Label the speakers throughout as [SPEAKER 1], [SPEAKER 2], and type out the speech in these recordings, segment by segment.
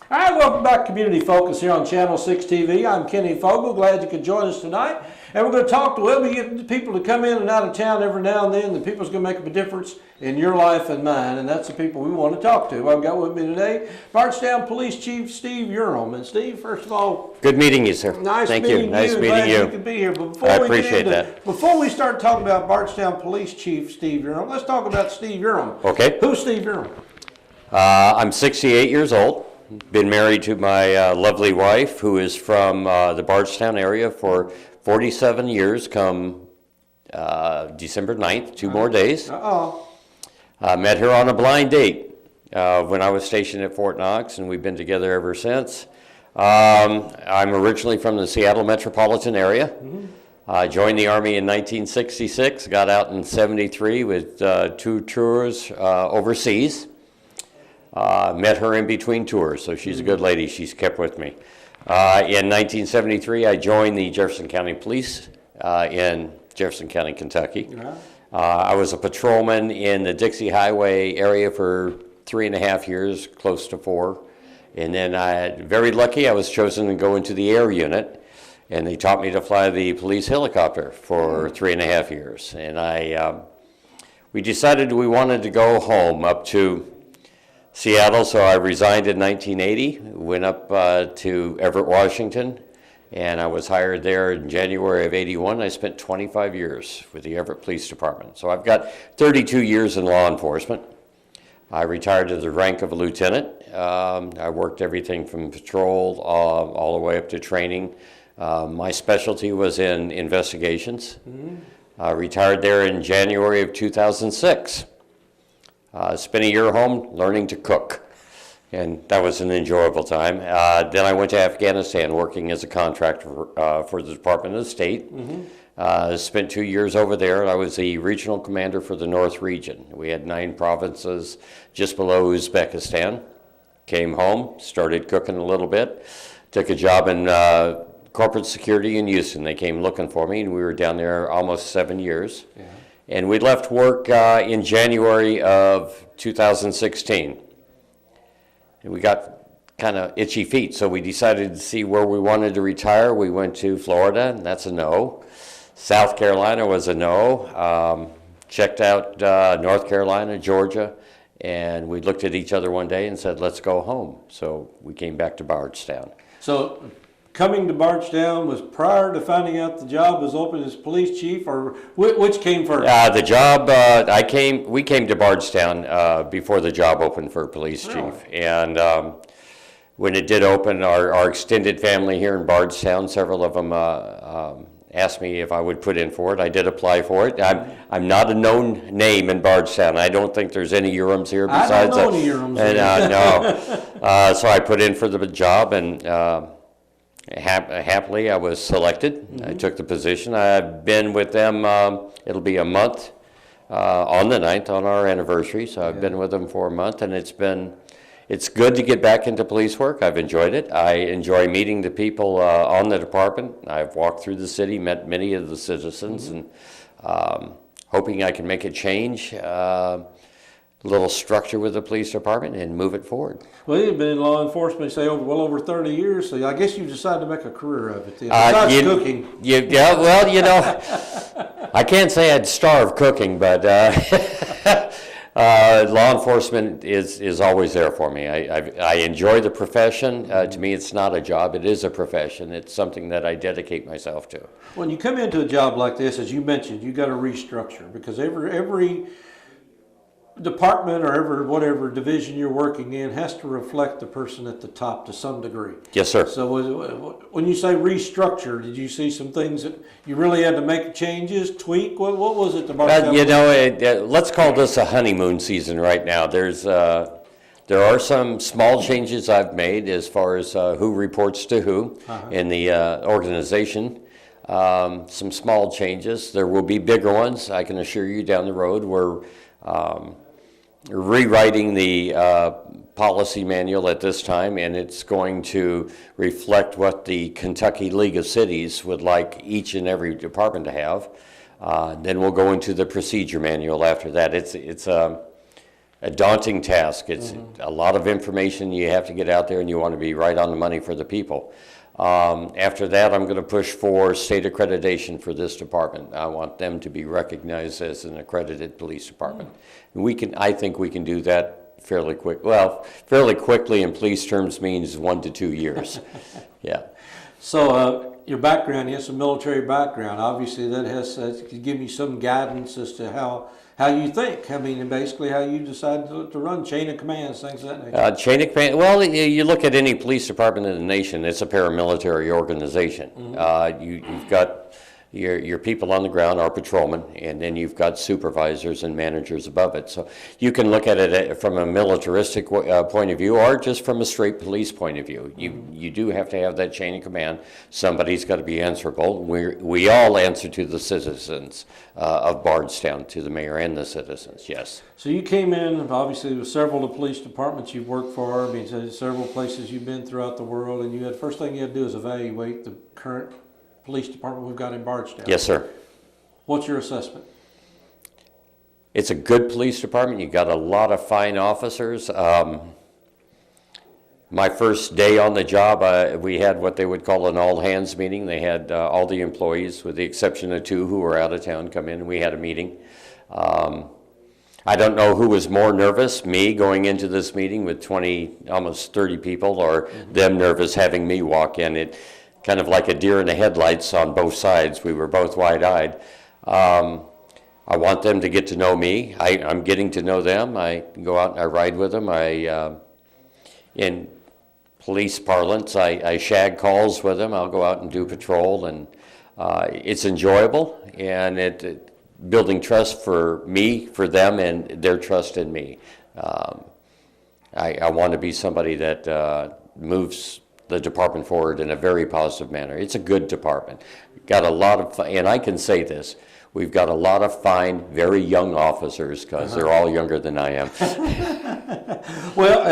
[SPEAKER 1] All right, welcome back to Community Focus here on Channel 6 TV. I'm Kenny Fogel. Glad you could join us tonight. And we're going to talk to, well, we get people to come in and out of town every now and then. The people's going to make a difference in your life and mine, and that's the people we want to talk to. I've got with me today Bardstown Police Chief Steve Urim. And Steve, first of all,
[SPEAKER 2] good meeting you, sir.
[SPEAKER 1] Nice meeting you.
[SPEAKER 2] Nice meeting
[SPEAKER 1] Glad
[SPEAKER 2] you.
[SPEAKER 1] You could be here. But before
[SPEAKER 2] I
[SPEAKER 1] we
[SPEAKER 2] appreciate that.
[SPEAKER 1] Before we start talking about Bardstown Police Chief Steve Urim, let's talk about Steve Urim.
[SPEAKER 2] Okay.
[SPEAKER 1] Who's Steve Urim?
[SPEAKER 2] I'm 68 years old. Been married to my lovely wife, who is from the Bardstown area for 47 years, come December 9th, 2 more days. Met her on a blind date when I was stationed at Fort Knox, and we've been together ever since. I'm originally from the Seattle metropolitan area. I joined the Army in 1966, got out in 73 with 2 tours overseas. Met her in between tours, so she's a good lady. She's kept with me. In 1973, I joined the Jefferson County Police in Jefferson County, Kentucky. I was a patrolman in the Dixie Highway area for 3.5 years, close to 4. And then very lucky, I was chosen to go into the air unit, and they taught me to fly the police helicopter for 3.5 years. And we decided we wanted to go home up to Seattle, so I resigned in 1980, went up to Everett, Washington, and I was hired there in January of 81. I spent 25 years with the Everett Police Department. So I've got 32 years in law enforcement. I retired to the rank of a lieutenant. I worked everything from patrol all the way up to training. My specialty was in investigations. I retired there in January of 2006. Spent a year home learning to cook, and that was an enjoyable time. Then I went to Afghanistan working as a contractor for the Department of State. Spent 2 years over there. I was the regional commander for the North region. We had 9 provinces just below Uzbekistan. Came home, started cooking a little bit, took a job in corporate security in Houston. They came looking for me, and we were down there almost 7 years. Yeah. And we left work in January of 2016. And we got kind of itchy feet, so we decided to see where we wanted to retire. We went to Florida, and that's a no. South Carolina was a no. Checked out North Carolina, Georgia, and we looked at each other one day and said, let's go home. So we came back to Bardstown.
[SPEAKER 1] So coming to Bardstown was prior to finding out the job was open as police chief, or which came first?
[SPEAKER 2] The job, we came to Bardstown before the job opened for police chief. And when it did open, our extended family here in Bardstown, several of them asked me if I would put in for it. I did apply for it. I'm not a known name in Bardstown. I don't think there's any Urims here besides.
[SPEAKER 1] I don't know any Urims.
[SPEAKER 2] No. So I put in for the job, and happily, I was selected. I took the position. I've been with them, it'll be a month on the 9th, on our anniversary, so I've been with them for a month, and it's good to get back into police work. I've enjoyed it. I enjoy meeting the people on the department. I've walked through the city, met many of the citizens, and hoping I can make a change, little structure with the police department and move it forward.
[SPEAKER 1] Well, you've been in law enforcement, you say, well over 30 years, so I guess you decided to make a career of it then, besides cooking.
[SPEAKER 2] I can't say I'd starve cooking, but law enforcement is always there for me. I enjoy the profession. To me, it's not a job, it is a profession. It's something that I dedicate myself to.
[SPEAKER 1] When you come into a job like this, as you mentioned, you got to restructure, because every department or whatever division you're working in has to reflect the person at the top to some degree.
[SPEAKER 2] Yes, sir.
[SPEAKER 1] So when you say restructure, did you see some things that you really had to make changes, tweak? What was it?
[SPEAKER 2] Let's call this a honeymoon season right now. There are some small changes I've made as far as who reports to who in the organization. Some small changes. There will be bigger ones, I can assure you, down the road. We're rewriting the policy manual at this time, and it's going to reflect what the Kentucky League of Cities would like each and every department to have. Then we'll go into the procedure manual after that. a daunting task. It's a lot of information you have to get out there, and you want to be right on the money for the people. After that, I'm going to push for state accreditation for this department. I want them to be recognized as an accredited police department. And I think we can do that fairly quick. Well, fairly quickly in police terms means 1 to 2 years. Yeah.
[SPEAKER 1] So your background, you have some military background. Obviously, that could give you some guidance as to how you think. I mean, basically how you decide to run chain of commands, things of that nature.
[SPEAKER 2] Chain of command, well, you look at any police department in the nation, it's a paramilitary organization. You've got your people on the ground are patrolmen, and then you've got supervisors and managers above it. So you can look at it from a militaristic point of view, or just from a straight police point of view. You do have to have that chain of command. Somebody's got to be answerable. We all answer to the citizens of Bardstown, to the mayor and the citizens, yes.
[SPEAKER 1] So you came in, obviously, with several of the police departments you've worked for. I mean, several places you've been throughout the world, and first thing you had to do is evaluate the current police department we've got in Bardstown.
[SPEAKER 2] Yes, sir.
[SPEAKER 1] What's your assessment?
[SPEAKER 2] It's a good police department. You've got a lot of fine officers. My first day on the job, we had what they would call an all-hands meeting. They had all the employees, with the exception of 2 who were out of town, come in, and we had a meeting. I don't know who was more nervous, me going into this meeting with 20, almost 30 people, or them nervous having me walk in. It kind of like a deer in the headlights on both sides. We were both wide-eyed. I want them to get to know me. I'm getting to know them. I go out and I ride with them. In police parlance, I shag calls with them. I'll go out and do patrol, and it's enjoyable, and it building trust for me, for them, and their trust in me. I want to be somebody that moves the department forward in a very positive manner. It's a good department. Got a lot of, and I can say this, we've got a lot of fine, very young officers, because they're all younger than I am.
[SPEAKER 1] Well,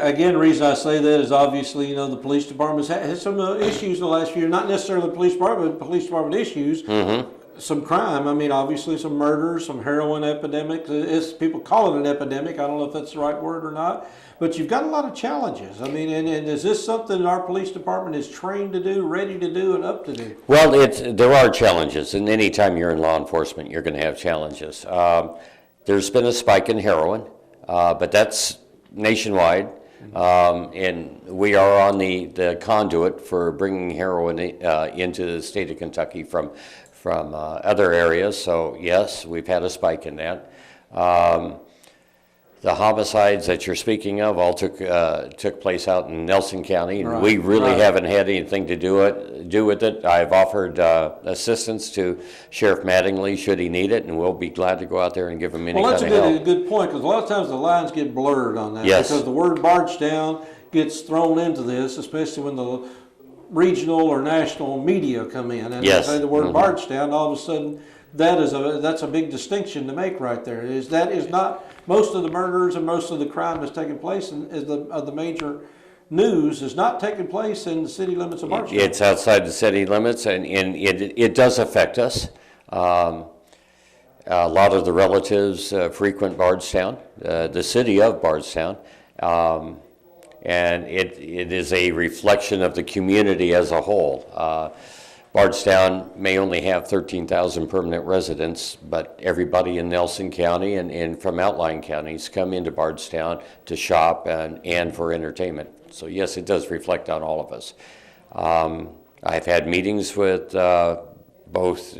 [SPEAKER 1] again, the reason I say that is obviously, the police department's had some issues the last few years, not necessarily the police department, but police department issues. Some crime, I mean, obviously some murders, some heroin epidemic. People call it an epidemic. I don't know if that's the right word or not. But you've got a lot of challenges. I mean, and is this something our police department is trained to do, ready to do, and up to do?
[SPEAKER 2] Well, there are challenges, and any time you're in law enforcement, you're going to have challenges. There's been a spike in heroin, but that's nationwide. And we are on the conduit for bringing heroin into the state of Kentucky from other areas. So yes, we've had a spike in that. The homicides that you're speaking of all took place out in Nelson County, and we really haven't had anything to do with it. I've offered assistance to Sheriff Mattingly should he need it, and we'll be glad to go out there and give him any kind of help.
[SPEAKER 1] Well, that's a good point, because a lot of times the lines get blurred on that.
[SPEAKER 2] Yes.
[SPEAKER 1] Because the word Bardstown gets thrown into this, especially when the regional or national media come in and they say the word Bardstown. All of a sudden, that's a big distinction to make right there. That is not most of the murders and most of the crime that's taking place of the major news is not taking place in the city limits of Bardstown.
[SPEAKER 2] It's outside the city limits, and it does affect us. A lot of the relatives frequent Bardstown, the city of Bardstown. And it is a reflection of the community as a whole. Bardstown may only have 13,000 permanent residents, but everybody in Nelson County and from outlying counties come into Bardstown to shop and for entertainment. So yes, it does reflect on all of us. I've had meetings with both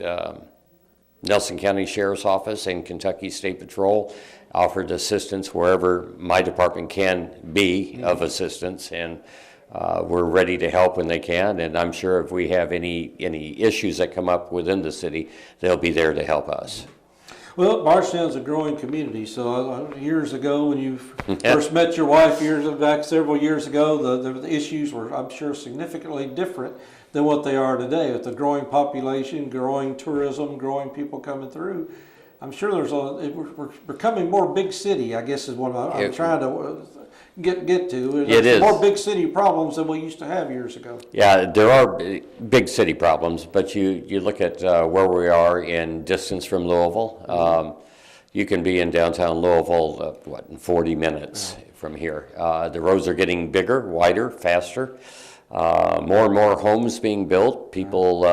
[SPEAKER 2] Nelson County Sheriff's Office and Kentucky State Patrol, offered assistance wherever my department can be of assistance, and we're ready to help when they can, and I'm sure if we have any issues that come up within the city, they'll be there to help us.
[SPEAKER 1] Well, Bardstown's a growing community, so years ago when you first met your wife several years ago, the issues were, I'm sure, significantly different than what they are today. With the growing population, growing tourism, growing people coming through, I'm sure we're becoming more big city, I guess is what I'm trying to get to. There's more big city problems than we used to have years ago.
[SPEAKER 2] Yeah, there are big city problems, but you look at where we are in distance from Louisville. you can be in downtown Louisville, in 40 minutes from here. The roads are getting bigger, wider, faster. More and more homes being built. People,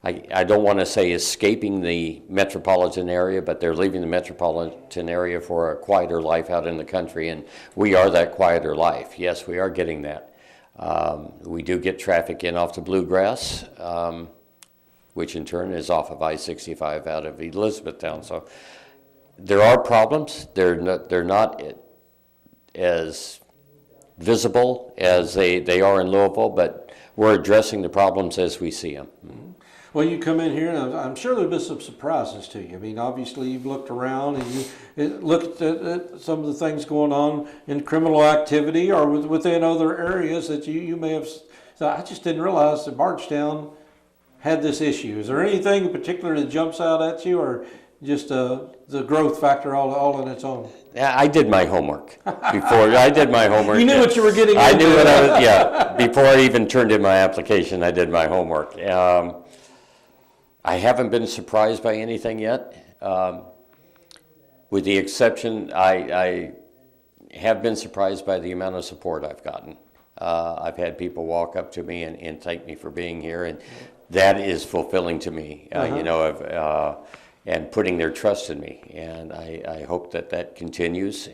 [SPEAKER 2] I don't want to say escaping the metropolitan area, but they're leaving the metropolitan area for a quieter life out in the country, and we are that quieter life. Yes, we are getting that. We do get traffic in off the Bluegrass, which in turn is off of I-65 out of Elizabethtown. So there are problems. They're not as visible as they are in Louisville, but we're addressing the problems as we see them.
[SPEAKER 1] Well, you come in here, and I'm sure there'll be some surprises to you. I mean, obviously, you've looked around and you looked at some of the things going on in criminal activity or within other areas that you may have. So I just didn't realize that Bardstown had this issue. Is there anything in particular that jumps out at you, or just the growth factor all on its own?
[SPEAKER 2] Yeah, I did my homework before. I did my homework.
[SPEAKER 1] You knew what you were getting into.
[SPEAKER 2] I knew what I was. Yeah, before I even turned in my application, I did my homework. I haven't been surprised by anything yet, with the exception, I have been surprised by the amount of support I've gotten. I've had people walk up to me and thank me for being here, and that is fulfilling to me, and putting their trust in me, and I hope that continues.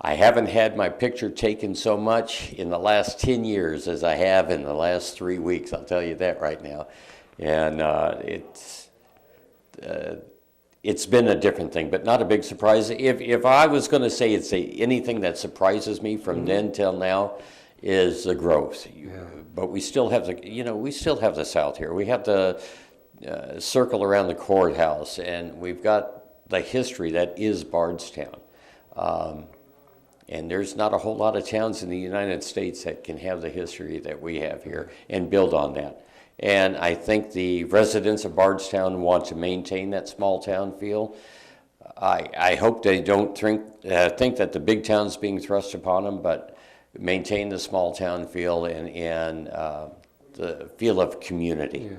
[SPEAKER 2] I haven't had my picture taken so much in the last 10 years as I have in the last 3 weeks, I'll tell you that right now. And it's been a different thing, but not a big surprise. If I was going to say anything that surprises me from then till now is the growth. Yeah. But we still have the South here. We have the circle around the courthouse, and we've got the history that is Bardstown. And there's not a whole lot of towns in the United States that can have the history that we have here and build on that. And I think the residents of Bardstown want to maintain that small town feel. I hope they don't think that the big town's being thrust upon them, but maintain the small town feel and the feel of community. Yeah.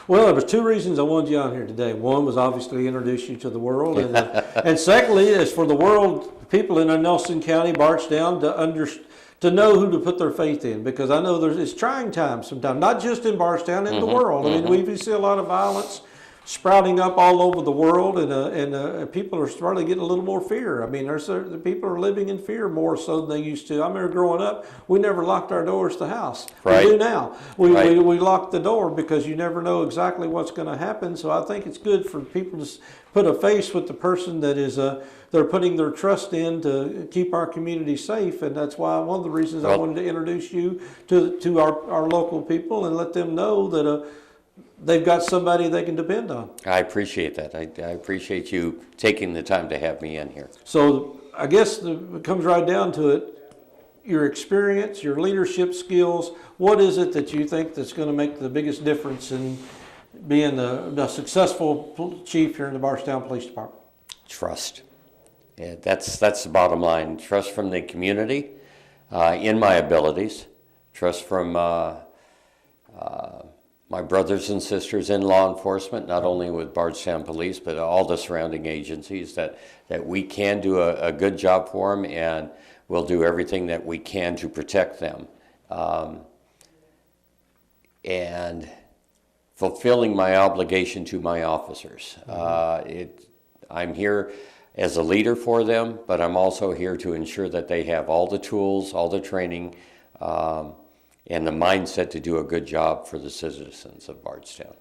[SPEAKER 1] Well, there was two reasons I wanted you on here today. One was obviously introduce you to the world, and secondly is for the world, people in Nelson County, Bardstown, to know who to put their faith in, because I know it's trying times sometimes, not just in Bardstown, in the world. I mean, we see a lot of violence sprouting up all over the world, and people are starting to get a little more fear. I mean, the people are living in fear more so than they used to. I remember growing up, we never locked our doors to the house. Right. We do now. We lock the door because you never know exactly what's going to happen. So I think it's good for people to put a face with the person that is they're putting their trust in to keep our community safe, and that's why one of the reasons I wanted to introduce you to our local people and let them know that they've got somebody they can depend on.
[SPEAKER 2] I appreciate that. I appreciate you taking the time to have me in here.
[SPEAKER 1] So I guess it comes right down to it, your experience, your leadership skills. What is it that you think that's going to make the biggest difference in being the successful chief here in the Bardstown Police Department?
[SPEAKER 2] Trust. Yeah, that's the bottom line. Trust from the community in my abilities. Trust from my brothers and sisters in law enforcement, not only with Bardstown Police, but all the surrounding agencies, that we can do a good job for them, and we'll do everything that we can to protect them. And fulfilling my obligation to my officers. I'm here as a leader for them, but I'm also here to ensure that they have all the tools, all the training, and the mindset to do a good job for the citizens of Bardstown.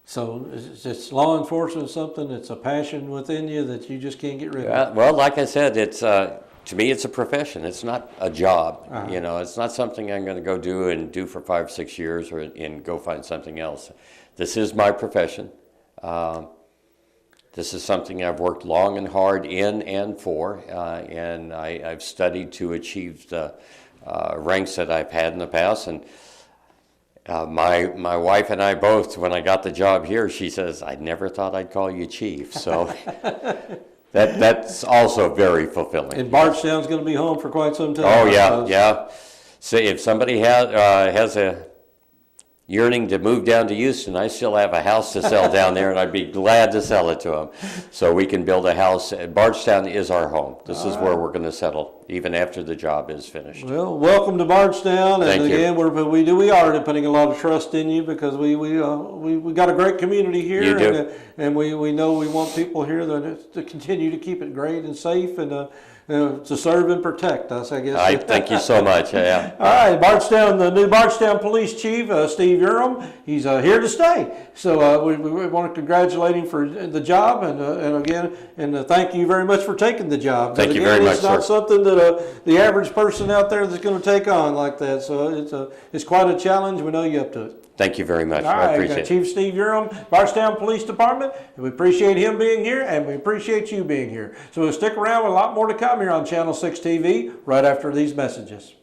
[SPEAKER 1] So it's law enforcement something, it's a passion within you that you just can't get rid of?
[SPEAKER 2] Well, like I said, it's to me it's a profession. It's not a job. You know, it's not something I'm going to go do for 5, 6 years and go find something else. This is my profession. This is something I've worked long and hard in and for, and I've studied to achieve the ranks that I've had in the past. And my wife and I both, when I got the job here, she says, I never thought I'd call you chief. So that's also very fulfilling.
[SPEAKER 1] And Bardstown's going to be home for quite some time.
[SPEAKER 2] Oh, yeah, yeah. So if somebody has yearning to move down to Houston, I still have a house to sell down there, and I'd be glad to sell it to them. So we can build a house. Bardstown is our home. This is where we're going to settle, even after the job is finished.
[SPEAKER 1] Well, welcome to Bardstown, and
[SPEAKER 2] Thank you.
[SPEAKER 1] again, we are putting a lot of trust in you because we got a great community here,
[SPEAKER 2] You do.
[SPEAKER 1] and we know we want people here to continue to keep it great and safe and to serve and protect us, I guess.
[SPEAKER 2] I thank you so much. Yeah.
[SPEAKER 1] All right, Bardstown, the new Bardstown Police Chief, Steve Urim, he's here to stay. So we want to congratulate him for the job, and again, thank you very much for taking the job.
[SPEAKER 2] Thank you
[SPEAKER 1] Again,
[SPEAKER 2] very much,
[SPEAKER 1] it's not
[SPEAKER 2] sir.
[SPEAKER 1] something that the average person out there that's going to take on like that. So it's quite a challenge. We know you're up to it.
[SPEAKER 2] Thank you very much.
[SPEAKER 1] All
[SPEAKER 2] I
[SPEAKER 1] right,
[SPEAKER 2] appreciate it.
[SPEAKER 1] Chief Steve Urim, Bardstown Police Department. And we appreciate him being here, and we appreciate you being here. So we'll stick around with a lot more to come here on Channel 6 TV right after these messages.